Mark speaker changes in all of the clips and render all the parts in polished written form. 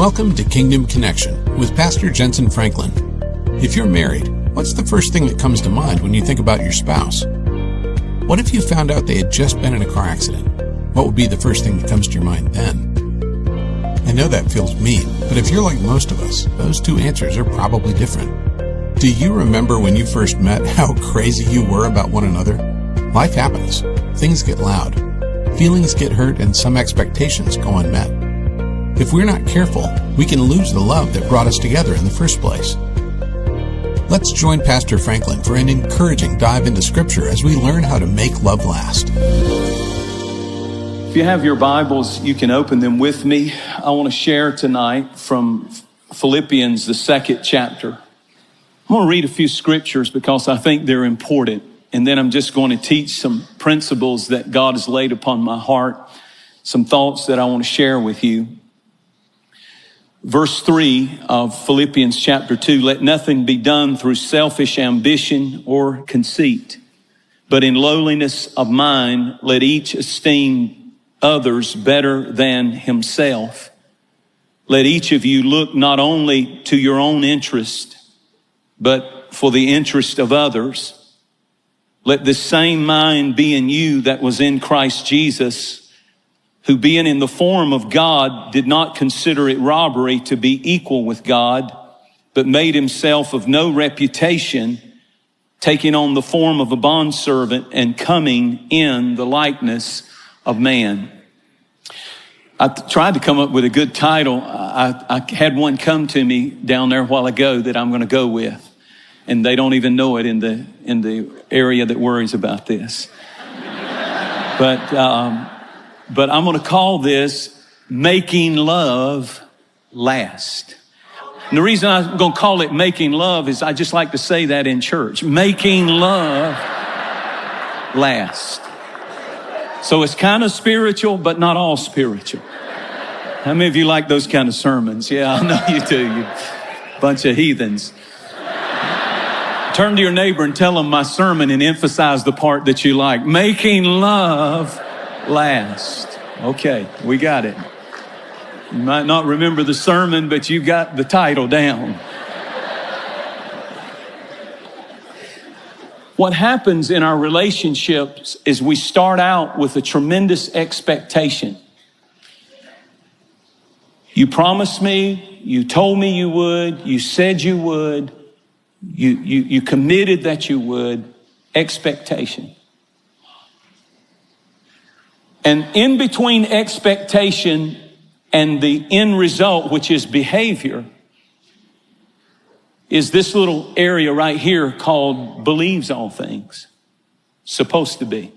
Speaker 1: Welcome to Kingdom Connection with Pastor Jentezen Franklin. If you're married, what's the first thing that comes to mind when you think about your spouse? What if you found out they had just been in a car accident? What would be the first thing that comes to your mind then? I know that feels mean, but if you're like most of us, those two answers are probably different. Do you remember when you first met how crazy you were about one another? Life happens. Things get loud. Feelings get hurt and some expectations go unmet. If we're not careful, we can lose the love that brought us together in the first place. Let's join Pastor Franklin for an encouraging dive into Scripture as we learn how to make love last.
Speaker 2: If you have your Bibles, you can open them with me. I want to share tonight from Philippians, the 2nd chapter. I'm going to read a few scriptures because I think they're important. And then I'm just going to teach some principles that God has laid upon my heart, some thoughts that I want to share with you. Verse 3 of Philippians chapter 2, let nothing be done through selfish ambition or conceit, but in lowliness of mind, let each esteem others better than himself. Let each of you look not only to your own interest, but for the interest of others. Let this same mind be in you that was in Christ Jesus, who being in the form of God did not consider it robbery to be equal with God, but made himself of no reputation, taking on the form of a bondservant and coming in the likeness of man. I tried to come up with a good title. I had one come to me down there a while ago that I'm going to go with. And they don't even know it in the area that worries about this. But I'm going to call this Making Love Last. And the reason I'm going to call it Making Love is I just like to say that in church. Making love last. So it's kind of spiritual, but not all spiritual. How many of you like those kind of sermons? Yeah, I know you do, you bunch of heathens. Turn to your neighbor and tell them my sermon and emphasize the part that you like. Making love last. Okay, we got it. You might not remember the sermon, but you got the title down. What happens in our relationships is we start out with a tremendous expectation. You promised me, you told me you would, you said you would. You committed that you would, expectation. And in between expectation and the end result, which is behavior, is this little area right here called believes all things. Supposed to be.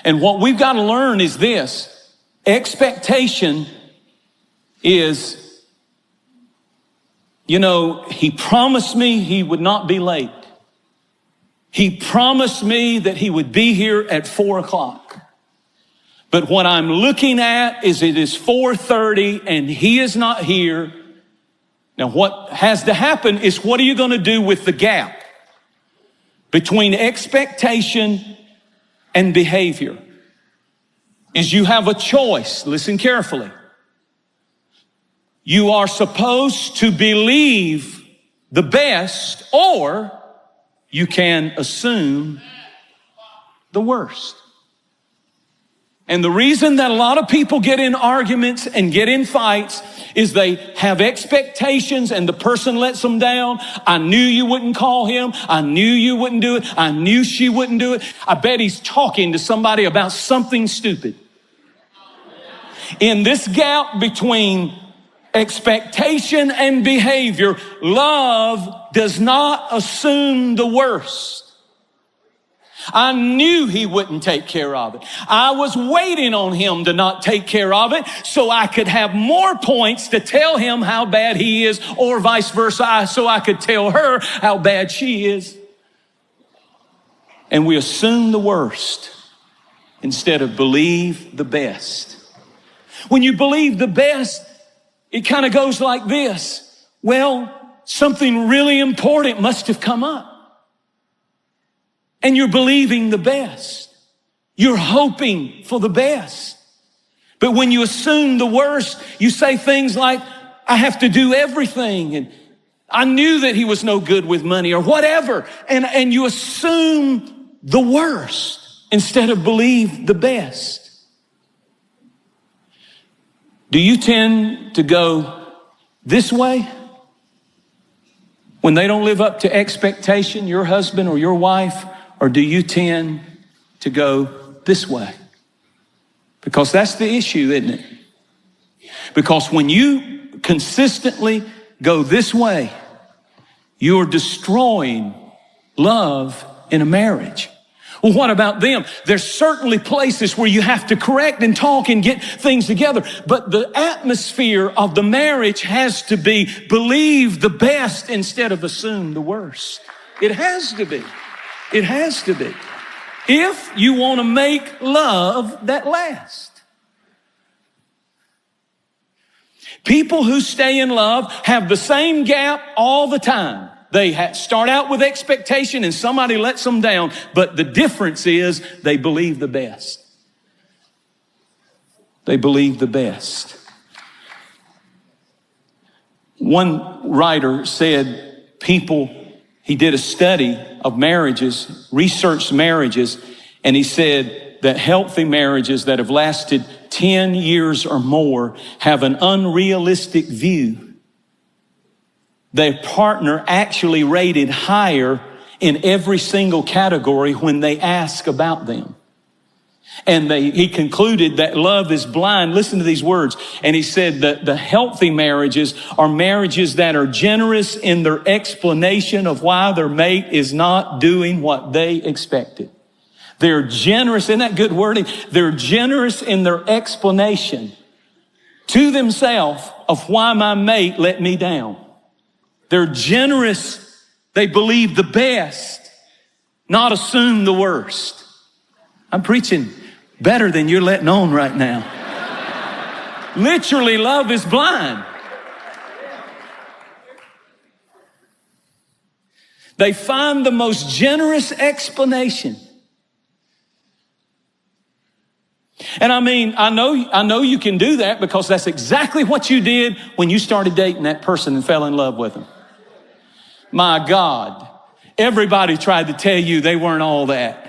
Speaker 2: And what we've got to learn is this. Expectation is, you know, he promised me he would not be late. He promised me that he would be here at 4:00. But what I'm looking at is it is 4:30 and he is not here. Now what has to happen is what are you going to do with the gap between expectation and behavior? Is you have a choice. Listen carefully. You are supposed to believe the best, or you can assume the worst. And the reason that a lot of people get in arguments and get in fights is they have expectations and the person lets them down. I knew you wouldn't call him. I knew you wouldn't do it. I knew she wouldn't do it. I bet he's talking to somebody about something stupid. In this gap between expectation and behavior, love does not assume the worst. I knew he wouldn't take care of it. I was waiting on him to not take care of it so I could have more points to tell him how bad he is, or vice versa, so I could tell her how bad she is. And we assume the worst instead of believe the best. When you believe the best, it kind of goes like this. Well, something really important must have come up. And you're believing the best. You're hoping for the best. But when you assume the worst, you say things like, I have to do everything, and I knew that he was no good with money, or whatever. And you assume the worst instead of believe the best. Do you tend to go this way when they don't live up to expectation, your husband or your wife? Or do you tend to go this way? Because that's the issue, isn't it? Because when you consistently go this way, you're destroying love in a marriage. Well, what about them? There's certainly places where you have to correct and talk and get things together. But the atmosphere of the marriage has to be believe the best instead of assume the worst. It has to be. It has to be. If you want to make love that lasts. People who stay in love have the same gap all the time. They start out with expectation and somebody lets them down. But the difference is they believe the best. They believe the best. One writer said he did a study of marriages, researched marriages, and he said that healthy marriages that have lasted 10 years or more have an unrealistic view. Their partner actually rated higher in every single category when they ask about them. And he concluded that love is blind. Listen to these words. And he said that the healthy marriages are marriages that are generous in their explanation of why their mate is not doing what they expected. They're generous, isn't that good wording? They're generous in their explanation to themselves of why my mate let me down. They're generous. They believe the best, not assume the worst. I'm preaching better than you're letting on right now. Literally, love is blind. They find the most generous explanation. And I mean, I know you can do that because that's exactly what you did when you started dating that person and fell in love with them. My God, everybody tried to tell you they weren't all that.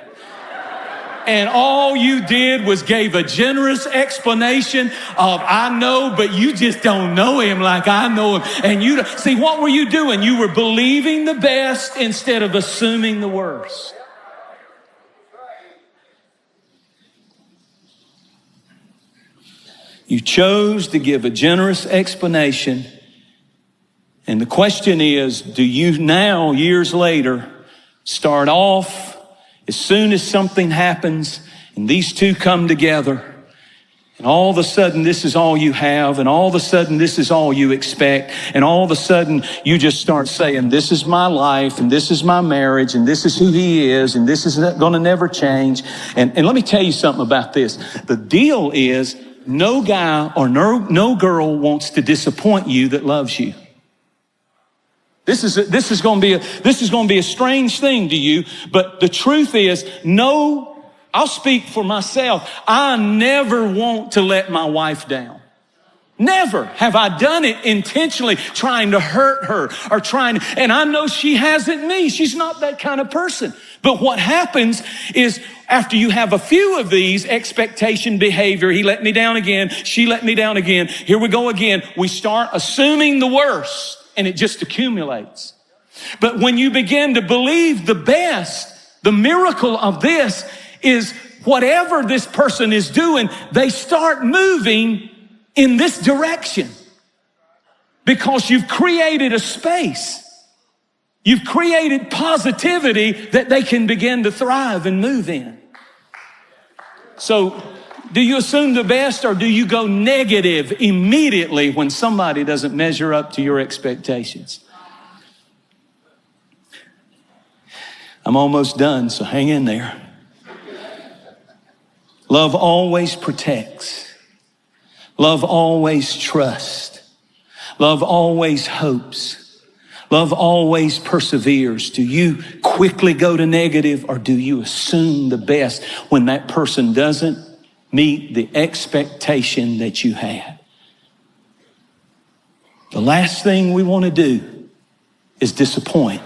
Speaker 2: And all you did was gave a generous explanation of, I know, but you just don't know him like I know him. And you see, what were you doing? You were believing the best instead of assuming the worst. You chose to give a generous explanation. And the question is, do you now, years later, start off as soon as something happens and these two come together and all of a sudden this is all you have and all of a sudden this is all you expect and all of a sudden you just start saying, this is my life and this is my marriage and this is who he is and this is going to never change. And let me tell you something about this. The deal is no guy or no girl wants to disappoint you that loves you. This is going to be a strange thing to you, but the truth is, no, I'll speak for myself. I never want to let my wife down. Never have I done it intentionally trying to hurt her or and I know she hasn't me. She's not that kind of person. But what happens is after you have a few of these expectation behavior, he let me down again, she let me down again, here we go again, we start assuming the worst. And it just accumulates. But when you begin to believe the best, the miracle of this is whatever this person is doing, they start moving in this direction. Because you've created a space. You've created positivity that they can begin to thrive and move in. So, do you assume the best or do you go negative immediately when somebody doesn't measure up to your expectations? I'm almost done, so hang in there. Love always protects. Love always trusts. Love always hopes. Love always perseveres. Do you quickly go to negative or do you assume the best when that person doesn't meet the expectation that you had. The last thing we want to do is disappoint.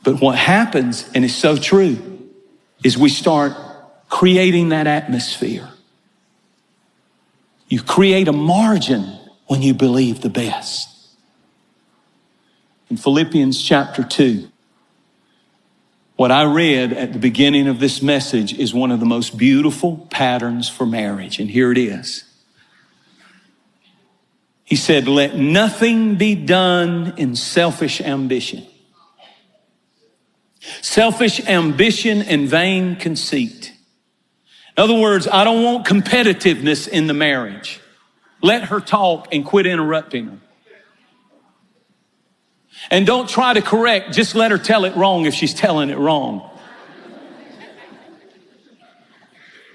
Speaker 2: But what happens, and it's so true, is we start creating that atmosphere. You create a margin when you believe the best. In Philippians chapter 2, what I read at the beginning of this message is one of the most beautiful patterns for marriage. And here it is. He said, let nothing be done in selfish ambition. Selfish ambition and vain conceit. In other words, I don't want competitiveness in the marriage. Let her talk and quit interrupting her. And don't try to correct, just let her tell it wrong if she's telling it wrong.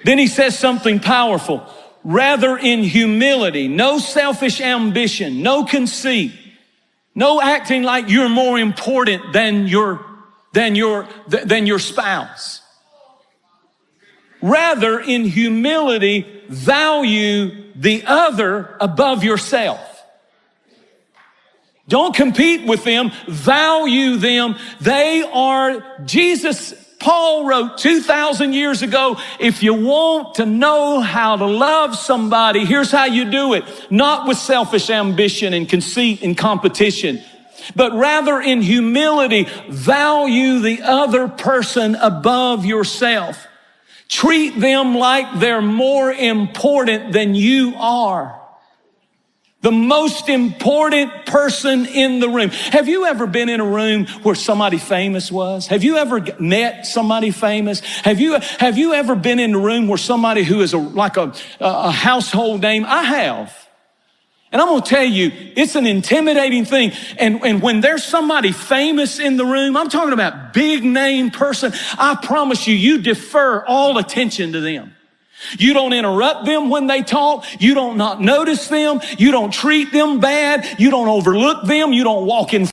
Speaker 2: Then he says something powerful. Rather in humility, no selfish ambition, no conceit, no acting like you're more important than your spouse. Rather in humility, value the other above yourself. Don't compete with them. Value them. They are Jesus. Paul wrote 2,000 years ago, if you want to know how to love somebody, here's how you do it. Not with selfish ambition and conceit and competition, but rather in humility, value the other person above yourself. Treat them like they're more important than you are. The most important person in the room. Have you ever been in a room where somebody famous was? Have you ever met somebody famous? Have you ever been in a room where somebody who is like a household name? I have. And I'm going to tell you, it's an intimidating thing. And when there's somebody famous in the room, I'm talking about big name person, I promise you, you defer all attention to them. You don't interrupt them when they talk. You don't not notice them. You don't treat them bad. You don't overlook them. You don't walk in.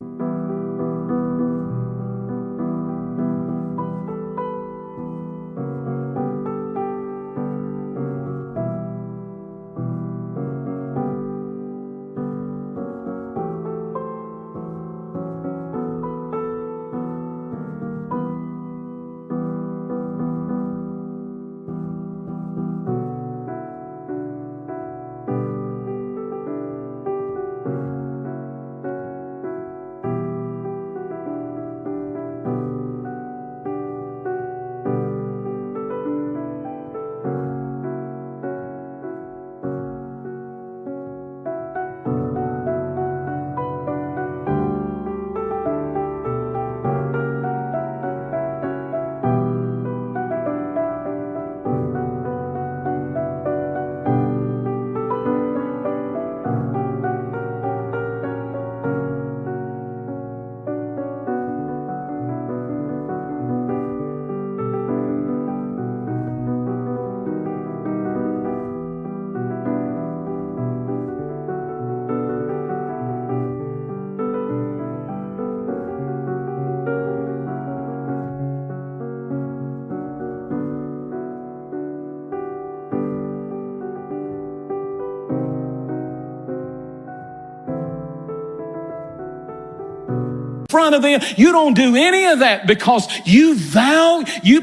Speaker 2: Front of them. You don't do any of that because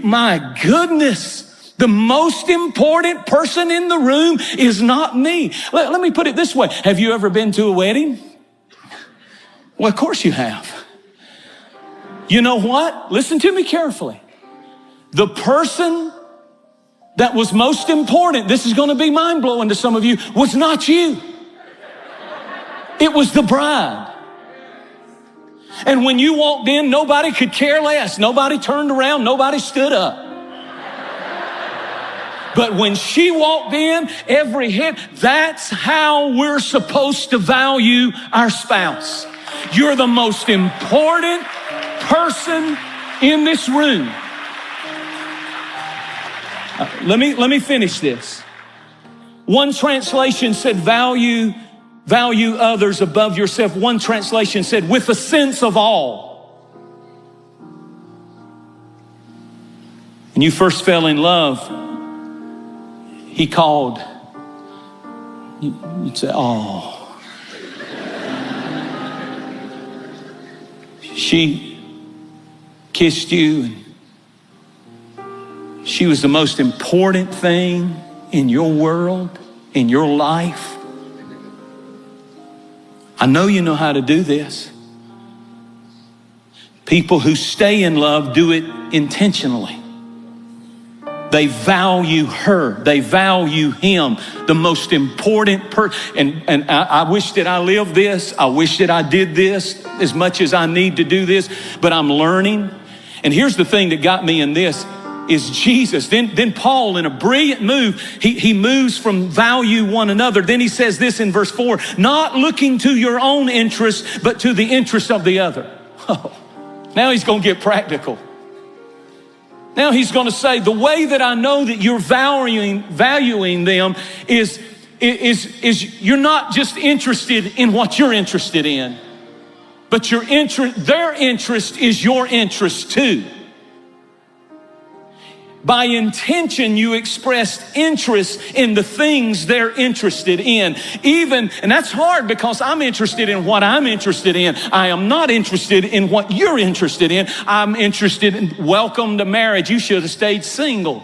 Speaker 2: my goodness, the most important person in the room is not me. Let me put it this way. Have you ever been to a wedding? Well, of course you have. You know what? Listen to me carefully. The person that was most important, this is going to be mind-blowing to some of you, was not you. It was the bride. And when you walked in, nobody could care less. Nobody turned around. Nobody stood up. But when she walked in, every head, that's how we're supposed to value our spouse. You're the most important person in this room. Let me finish this. One translation said value others above yourself. One translation said with a sense of awe. When you first fell in love, he called, you'd say, oh. She kissed you. She was the most important thing in your world, in your life. I know you know how to do this. People who stay in love do it intentionally. They value her. They value him. The most important person. And I wish that I lived this. I wish that I did this as much as I need to do this. But I'm learning. And here's the thing that got me in this is Jesus. Then Paul, in a brilliant move, he moves from value one another. Then he says this in verse 4, not looking to your own interest, but to the interest of the other. Oh, now he's going to get practical. Now he's going to say, the way that I know that you're valuing them is you're not just interested in what you're interested in, but their interest is your interest too. By intention, you expressed interest in the things they're interested in. And that's hard because I'm interested in what I'm interested in. I am not interested in what you're interested in. I'm interested in welcome to marriage. You should have stayed single.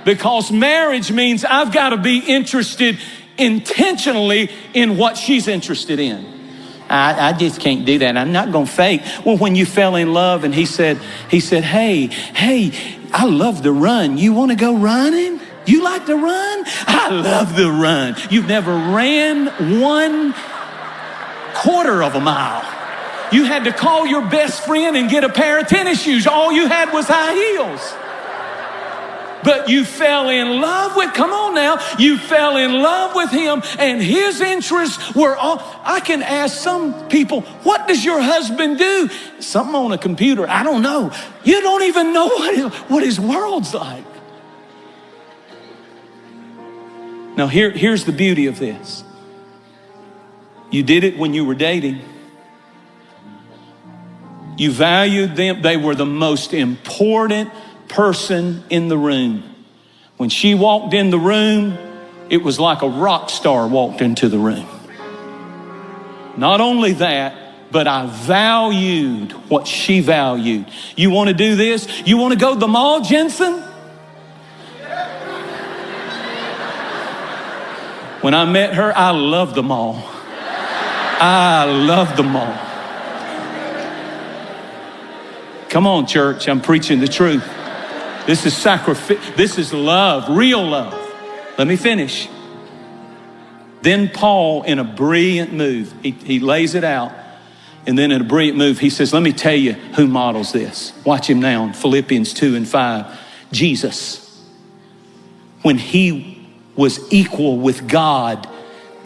Speaker 2: Because marriage means I've got to be interested intentionally in what she's interested in. I just can't do that. I'm not going to fake. Well, when you fell in love and he said, hey, I love to run. You want to go running? You like to run? I love to run. You've never ran 1/4 of a mile. You had to call your best friend and get a pair of tennis shoes. All you had was high heels. But you fell in love with, come on now, you fell in love with him and his interests were all. I can ask some people, what does your husband do? Something on a computer, I don't know. You don't even know what his world's like. Now here's the beauty of this. You did it when you were dating. You valued them. They were the most important person in the room. When she walked in the room, it was like a rock star walked into the room. Not only that, but I valued what she valued. You want to do this? You want to go to the mall, Jensen? When I met her, I loved the mall. I loved the mall. Come on, church, I'm preaching the truth. This is sacrifice. This is love, real love. Let me finish. Then Paul, in a brilliant move, he lays it out. And then in a brilliant move, he says, let me tell you who models this. Watch him now in Philippians 2:5. Jesus, when he was equal with God,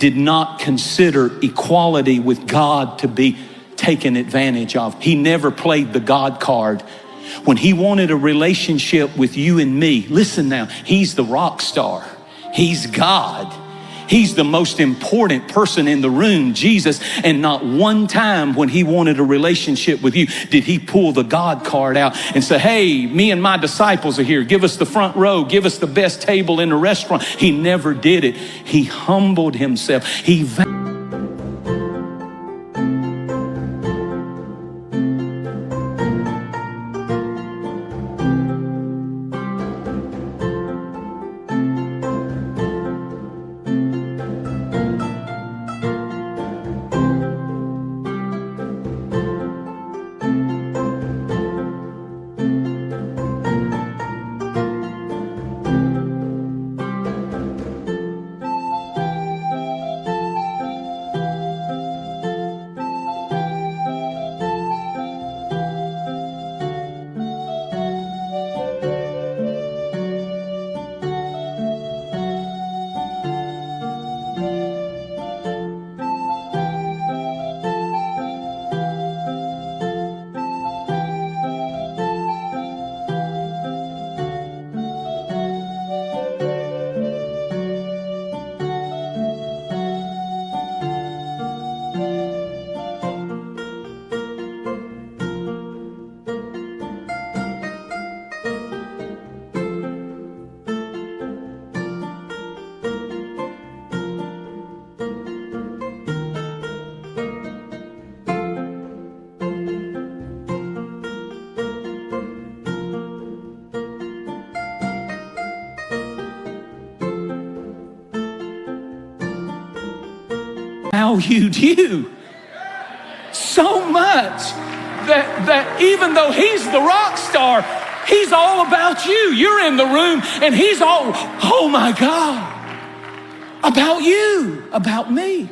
Speaker 2: did not consider equality with God to be taken advantage of. He never played the God card. When he wanted a relationship with you and me, listen now, he's the rock star. He's God. He's the most important person in the room, Jesus. And not one time when he wanted a relationship with you did he pull the God card out and say, hey, me and my disciples are here. Give us the front row. Give us the best table in the restaurant. He never did it. He humbled himself. valued you so much that even though he's the rock star, he's all about you. You're in the room and he's all, oh my God, about you, about me.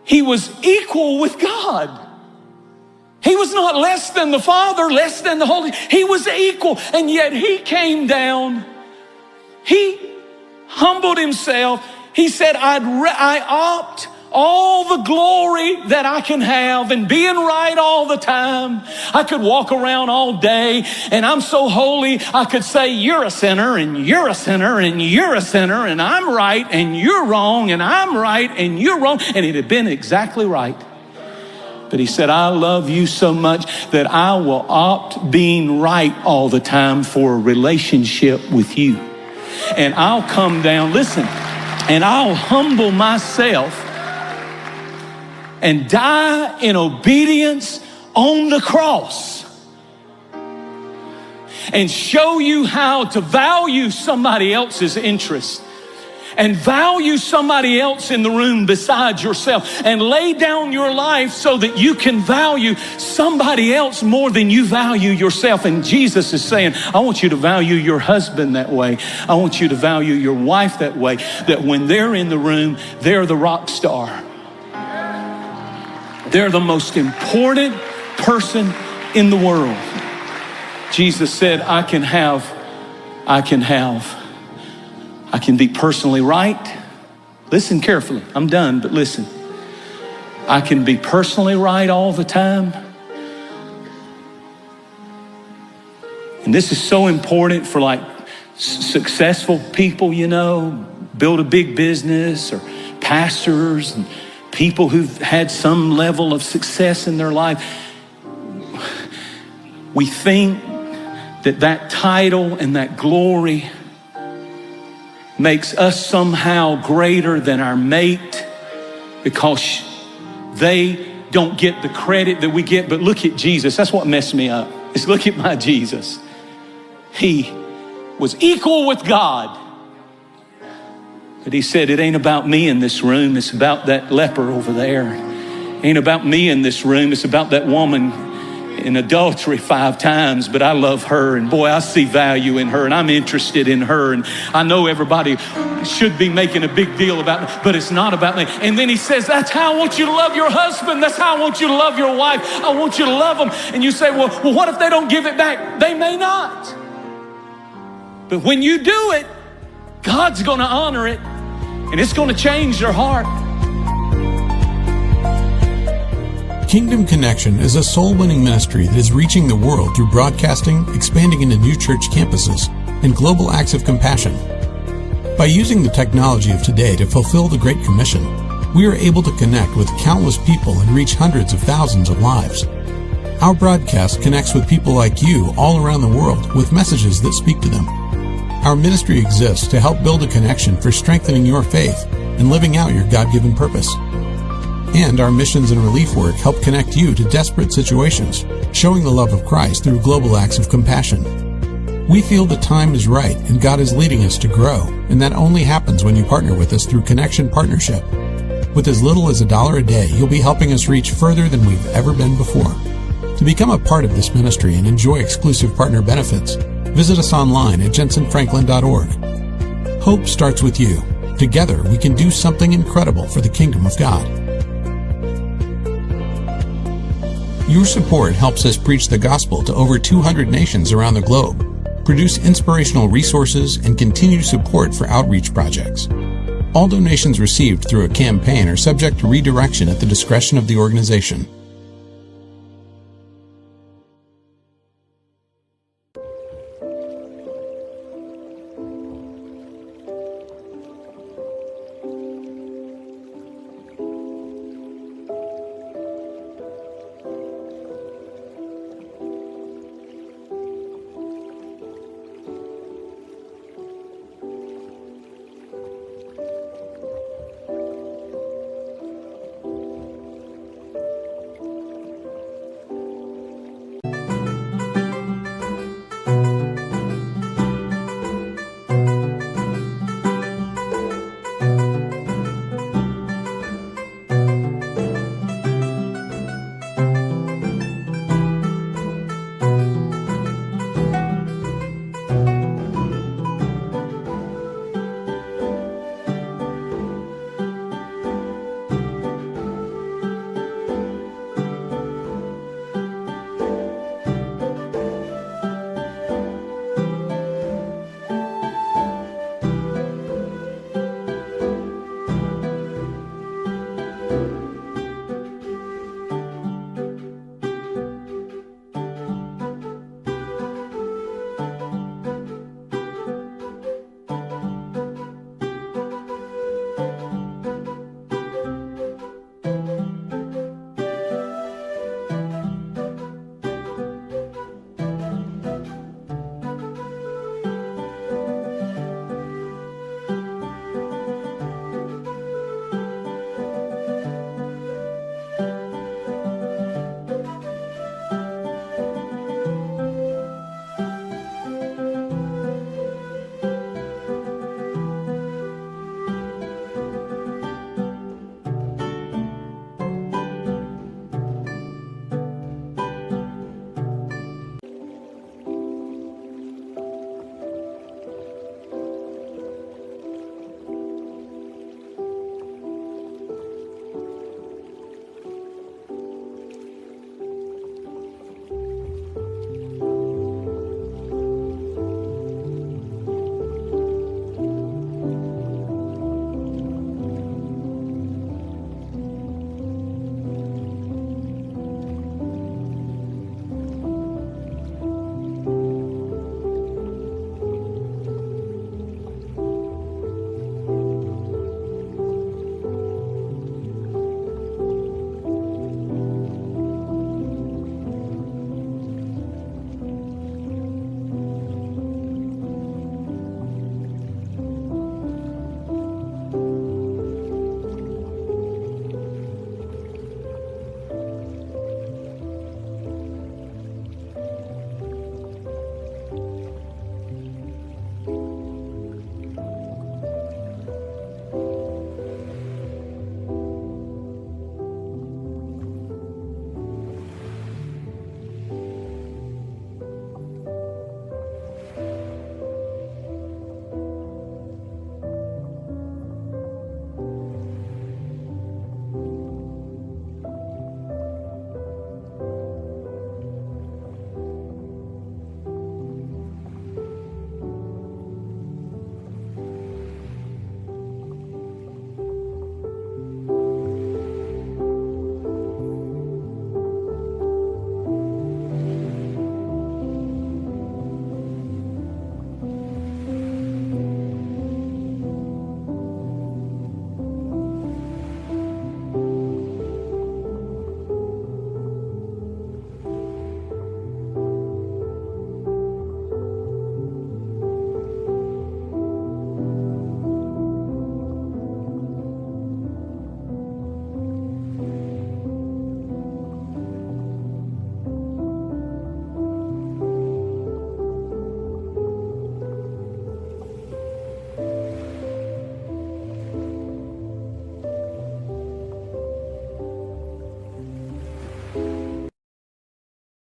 Speaker 2: He was equal with God. He was not less than the Father, less than the Holy. He was equal, and yet he came down. He humbled himself. He said, I opt all the glory that I can have and being right all the time. I could walk around all day and I'm so holy. I could say, you're a sinner and you're a sinner and you're a sinner and I'm right and you're wrong and I'm right and you're wrong. And it had been exactly right. But he said, I love you so much that I will opt being right all the time for a relationship with you. And I'll come down, listen, and I'll humble myself and die in obedience on the cross and show you how to value somebody else's interest and value somebody else in the room besides yourself and lay down your life so that you can value somebody else more than you value yourself. And Jesus is saying, I want you to value your husband that way. I want you to value your wife that way, that when they're in the room, they're the rock star. They're the most important person in the world. Jesus said, I can be personally right. Listen carefully. I'm done, but listen. I can be personally right all the time. And this is so important for like successful people, you know, build a big business, or pastors and people who've had some level of success in their life. We think that title and that glory makes us somehow greater than our mate because they don't get the credit that we get. But look at Jesus. That's what messed me up. Is look at my Jesus. He was equal with God. But he said, it ain't about me in this room. It's about that leper over there. It ain't about me in this room. It's about that woman in adultery 5 times, but I love her, and boy, I see value in her, and I'm interested in her, and I know everybody should be making a big deal about me, but it's not about me. And then he says, that's how I want you to love your husband. That's how I want you to love your wife. I want you to love them. And you say, well, what if they don't give it back? They may not. But when you do it, God's going to honor it, and it's going to change their heart.
Speaker 1: Kingdom Connection is a soul-winning ministry that is reaching the world through broadcasting, expanding into new church campuses, and global acts of compassion. By using the technology of today to fulfill the Great Commission, we are able to connect with countless people and reach hundreds of thousands of lives. Our broadcast connects with people like you all around the world with messages that speak to them. Our ministry exists to help build a connection for strengthening your faith and living out your God-given purpose. And our missions and relief work help connect you to desperate situations, showing the love of Christ through global acts of compassion. We feel the time is right and God is leading us to grow, and that only happens when you partner with us through Connection Partnership. With as little as $1 a day, you'll be helping us reach further than we've ever been before. To become a part of this ministry and enjoy exclusive partner benefits, visit us online at jentezenfranklin.org. Hope starts with you. Together, we can do something incredible for the kingdom of God. Your support helps us preach the gospel to over 200 nations around the globe, produce inspirational resources, and continue support for outreach projects. All donations received through a campaign are subject to redirection at the discretion of the organization.